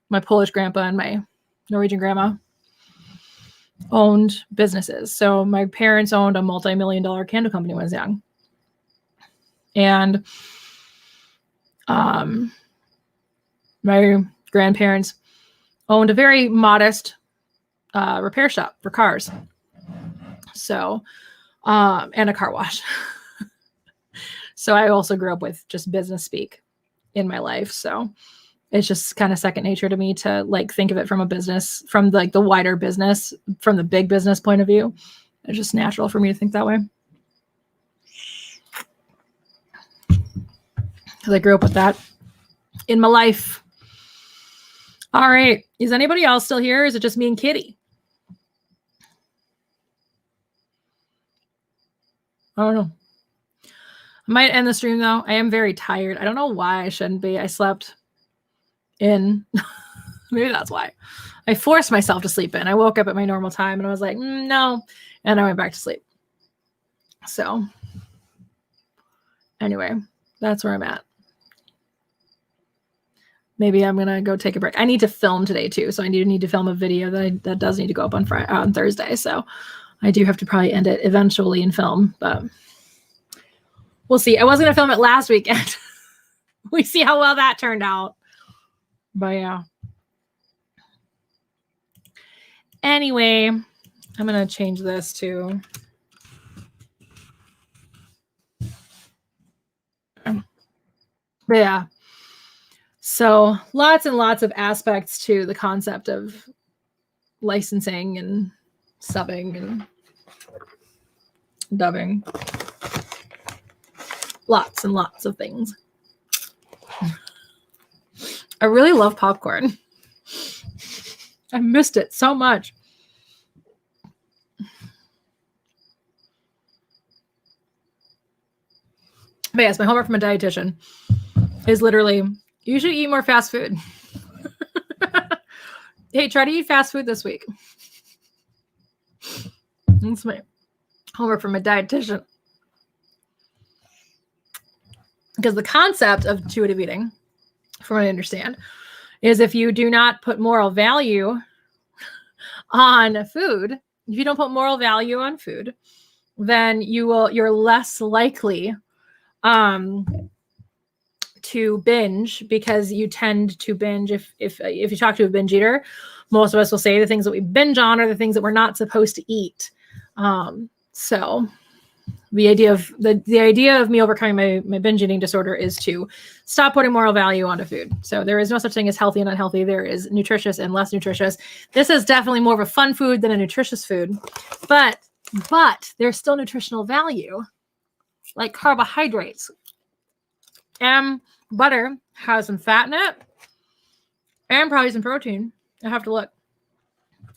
my Polish grandpa and my Norwegian grandma owned businesses. So my parents owned a multi-million-dollar candle company when I was young. And my grandparents owned a very modest repair shop for cars. So, and a car wash. So I also grew up with just business speak in my life. So it's just kind of second nature to me to like think of it from a business, from like the wider business, from the big business point of view. It's just natural for me to think that way. Because I grew up with that in my life. All right. Is anybody else still here? Or is it just me and Kitty? I don't know. I might end the stream though. I am very tired. I don't know why I shouldn't be. I slept in. Maybe that's why. I forced myself to sleep in. I woke up at my normal time and I was like, no. And I went back to sleep. So anyway, that's where I'm at. Maybe I'm going to go take a break. I need to film today too. So I need to film a video that does need to go up on Thursday. So I do have to probably end it eventually and film, but we'll see. I was going to film it last weekend. We see how well that turned out. But yeah. Anyway, I'm going to change this to... But yeah. So lots and lots of aspects to the concept of licensing and subbing and dubbing. Lots and lots of things. I really love popcorn. I missed it so much. But yes, my homework from a dietitian is literally, you should eat more fast food. Hey, try to eat fast food this week. That's my homework from a dietitian. Because the concept of intuitive eating, from what I understand, is if you do not put moral value on food, if you don't put moral value on food, then you're less likely to binge, because you tend to binge. If you talk to a binge eater, most of us will say the things that we binge on are the things that we're not supposed to eat. So the idea of me overcoming my binge eating disorder is to stop putting moral value onto food. So there is no such thing as healthy and unhealthy. There is nutritious and less nutritious. This is definitely more of a fun food than a nutritious food, but there's still nutritional value, like carbohydrates. And butter has some fat in it and probably some protein. I have to look.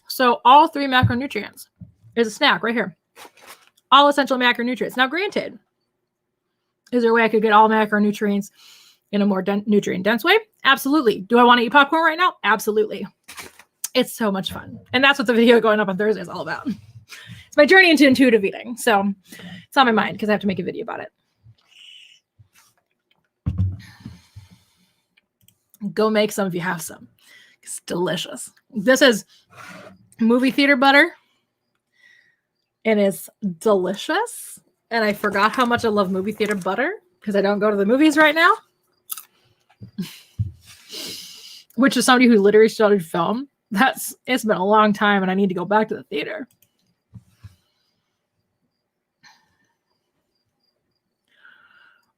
So all 3 macronutrients is a snack right here. All essential macronutrients. Now, granted, is there a way I could get all macronutrients in a more nutrient-dense way? Absolutely. Do I want to eat popcorn right now? Absolutely. It's so much fun. And that's what the video going up on Thursday is all about. It's my journey into intuitive eating. So it's on my mind because I have to make a video about it. Go make some if you have some. It's delicious. This is movie theater butter. And it's delicious. And I forgot how much I love movie theater butter because I don't go to the movies right now. Which is somebody who literally studied film. It's been a long time and I need to go back to the theater.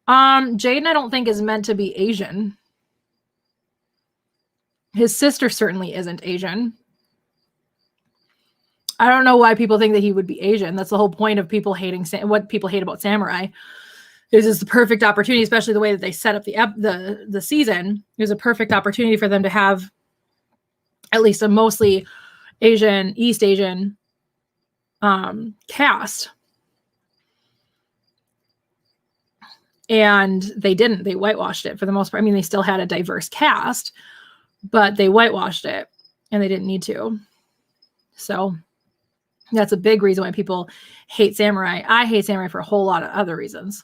Jaden, I don't think is meant to be Asian. His sister certainly isn't Asian. I don't know why people think that he would be Asian. That's the whole point of people hating what people hate about samurai. This is the perfect opportunity, especially the way that they set up the season. It was a perfect opportunity for them to have at least a mostly East Asian cast. And they didn't. They whitewashed it for the most part. I mean, they still had a diverse cast, but they whitewashed it and they didn't need to. So that's a big reason why people hate samurai. I hate samurai for a whole lot of other reasons.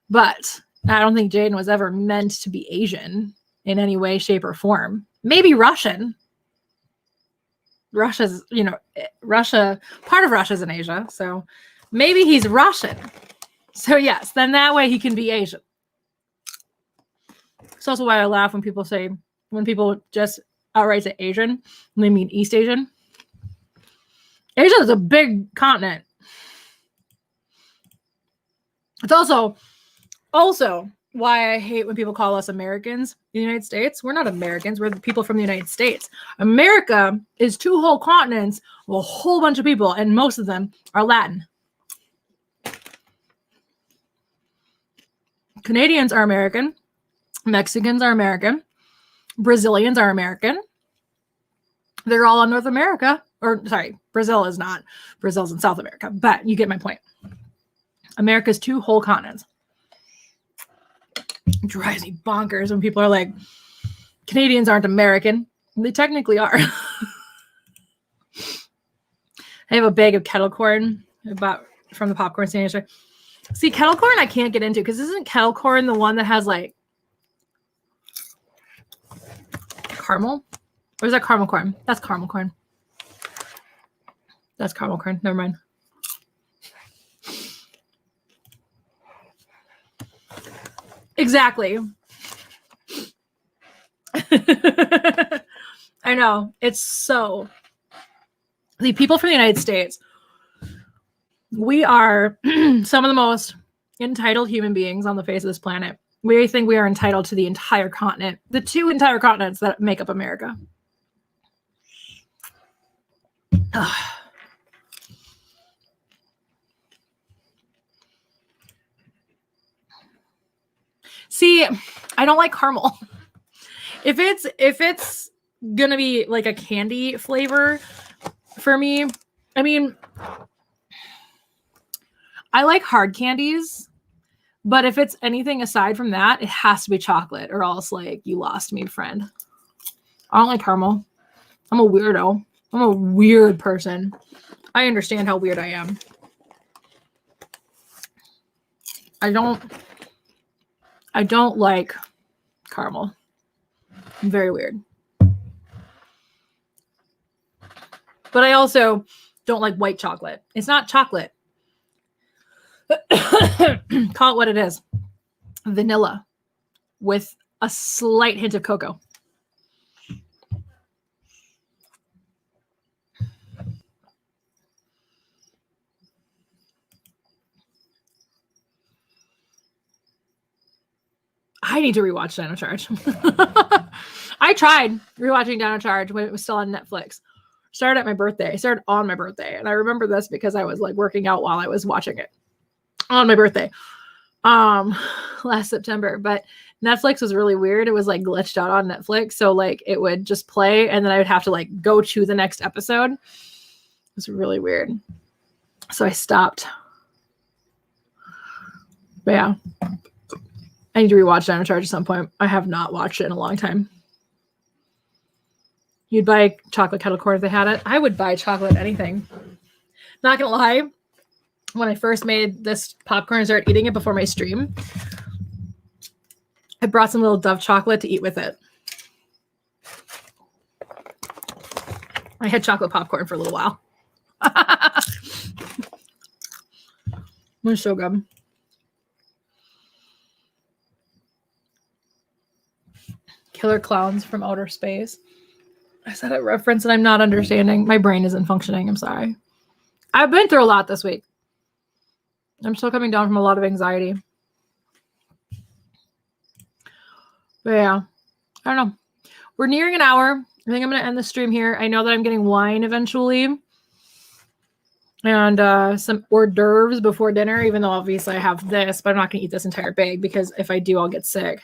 But I don't think Jaden was ever meant to be Asian in any way, shape, or form. Maybe Russian. Russia's, part of Russia's in Asia. So maybe he's Russian. So yes, then that way he can be Asian. It's also why I laugh when people just outright say Asian, and they mean East Asian. Asia is a big continent. It's also why I hate when people call us Americans in the United States. We're not Americans. We're the people from the United States. America is 2 whole continents with a whole bunch of people, and most of them are Latin. Canadians are American. Mexicans are American. Brazilians are American. They're all in North America. Or, sorry, Brazil is not. Brazil's in South America. But you get my point. America's 2 whole continents. It drives me bonkers when people are like, Canadians aren't American. They technically are. I have a bag of kettle corn from the popcorn stand yesterday. See, kettle corn I can't get into because isn't kettle corn the one that has like caramel? Or is that caramel corn? That's caramel corn. That's caramel corn. Never mind. Exactly. I know. It's so. The people from the United States, we are some of the most entitled human beings on the face of this planet. We think we are entitled to the entire continent, the 2 entire continents that make up America. See, I don't like caramel. If it's gonna be like a candy flavor for me, I mean, I like hard candies, but if it's anything aside from that, it has to be chocolate or else like you lost me, friend. I don't like caramel. I'm a weirdo. I'm a weird person. I understand how weird I am. I don't like caramel. I'm very weird. But I also don't like white chocolate. It's not chocolate. Call it what it is. Vanilla with a slight hint of cocoa. I need to rewatch Dino Charge. I tried rewatching Dino Charge when it was still on Netflix. Started on my birthday. And I remember this because I was like working out while I was watching it on my birthday. Last September. But Netflix was really weird. It was like glitched out on Netflix. So like it would just play and then I would have to like go to the next episode. It was really weird. So I stopped. But yeah. I need to rewatch Dino Charge at some point. I have not watched it in a long time. You'd buy chocolate kettle corn if they had it. I would buy chocolate anything. Not gonna lie, when I first made this popcorn and started eating it before my stream, I brought some little Dove chocolate to eat with it. I had chocolate popcorn for a little while. It was so good. Killer clowns from outer space. I said a reference and I'm not understanding. My brain isn't functioning. I'm sorry. I've been through a lot this week. I'm still coming down from a lot of anxiety. But yeah, I don't know. We're nearing an hour. I think I'm going to end the stream here. I know that I'm getting wine eventually. And some hors d'oeuvres before dinner, even though obviously I have this, but I'm not going to eat this entire bag because if I do, I'll get sick.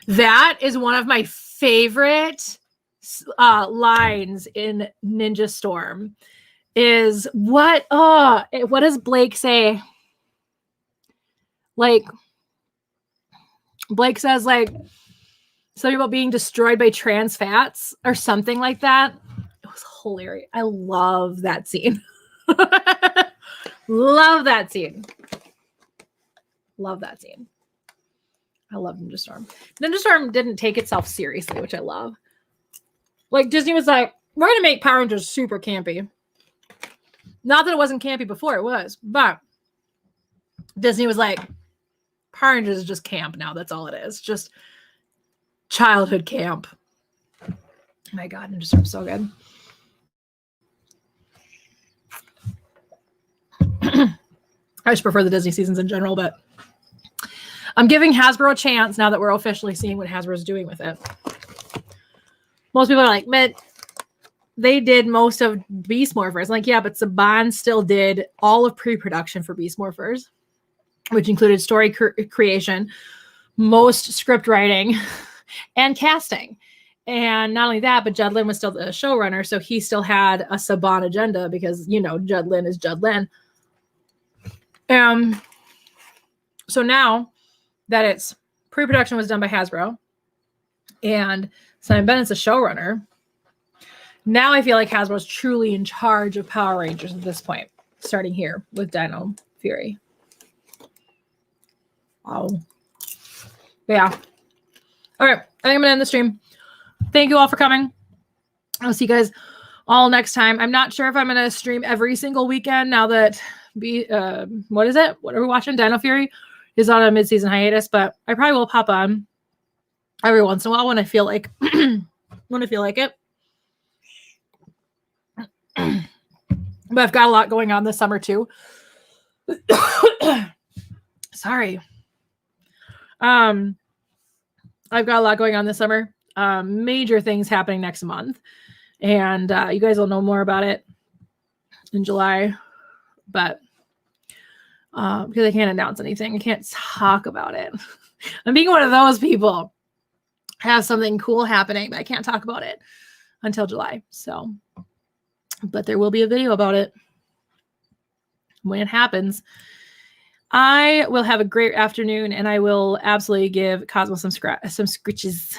That is one of my favorite lines in Ninja Storm. Is what does Blake say? Like, Blake says like something about being destroyed by trans fats or something like that. It was hilarious. I love that scene. Love that scene. Love that scene. I love Ninja Storm. Ninja Storm didn't take itself seriously, which I love. Like, Disney was like, we're going to make Power Rangers super campy. Not that it wasn't campy before, it was. But Disney was like, Power Rangers is just camp now. That's all it is. Just childhood camp. Oh my God, Ninja Storm's so good. I just prefer the Disney seasons in general, but I'm giving Hasbro a chance now that we're officially seeing what Hasbro's doing with it. Most people are like, man, they did most of Beast Morphers. I'm like, yeah, but Saban still did all of pre-production for Beast Morphers, which included story creation, most script writing, and casting. And not only that, but Judd Lin was still the showrunner, so he still had a Saban agenda because, you know, Judd Lin is Judd Lin. So now that it's pre-production was done by Hasbro and Simon Bennett's a showrunner, now I feel like Hasbro's truly in charge of Power Rangers at this point, starting here with Dino Fury. Wow. Yeah. All right. I think I'm going to end the stream. Thank you all for coming. I'll see you guys all next time. I'm not sure if I'm going to stream every single weekend now that what is it? What are we watching? Dino Fury is on a mid-season hiatus, but I probably will pop on every once in a while when I feel like it. But I've got a lot going on this summer too. Sorry. I've got a lot going on this summer. Major things happening next month. And you guys will know more about it in July. But because I can't announce anything. I can't talk about it. I'm being one of those people. I have something cool happening, but I can't talk about it until July. So, but there will be a video about it when it happens. I will have a great afternoon, and I will absolutely give Cosmo some scritches.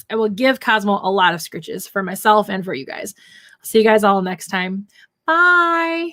I will give Cosmo a lot of scritches for myself and for you guys. I'll see you guys all next time. Bye.